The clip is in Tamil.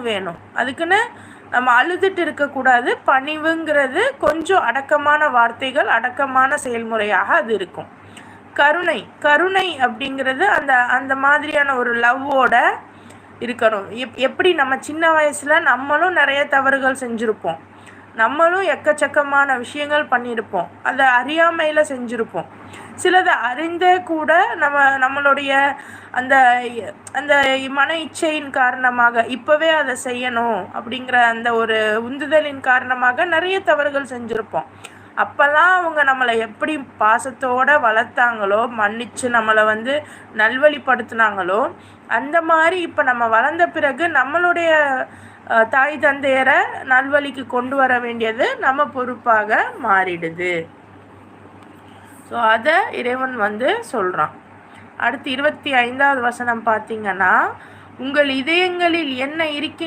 வேணும். அதுக்குன்னு நம்ம அழுதுட்டு இருக்கக்கூடாது. பணிவுங்கிறது கொஞ்சம் அடக்கமான வார்த்தைகள், அடக்கமான செயல்முறையாக அது இருக்கும். கருணை அப்படிங்கிறது அந்த அந்த மாதிரியான ஒரு லவ்வோட இருக்கணும். எப்படி நம்ம சின்ன வயசில் நம்மளும் நிறைய தவறுகள் செஞ்சுருப்போம், நம்மளும் எக்கச்சக்கமான விஷயங்கள் பண்ணியிருப்போம், அதை அறியாமையில் செஞ்சுருப்போம். சிலதை அறிந்தே கூட நம்மளுடைய அந்த அந்த மன இச்சையின் காரணமாக இப்போவே அதை செய்யணும் அப்படிங்கிற அந்த ஒரு உந்துதலின் காரணமாக நிறைய தவறுகள் செஞ்சுருப்போம். அப்போல்லாம் அவங்க நம்மளை எப்படி பாசத்தோடு வளர்த்தாங்களோ, மன்னித்து நம்மளை நல்வழிப்படுத்தினாங்களோ, அந்த மாதிரி இப்போ நம்ம வளர்ந்த பிறகு நம்மளுடைய தாய் தந்தையரை நல்வழிக்கு கொண்டு வர வேண்டியது நம்ம பொறுப்பாக மாறிடுது. ஸோ அதை இறைவன் சொல்கிறான். அடுத்து 25வது வசனம் பார்த்திங்கன்னா, உங்கள் இதயங்களில் என்ன இருக்கின்ற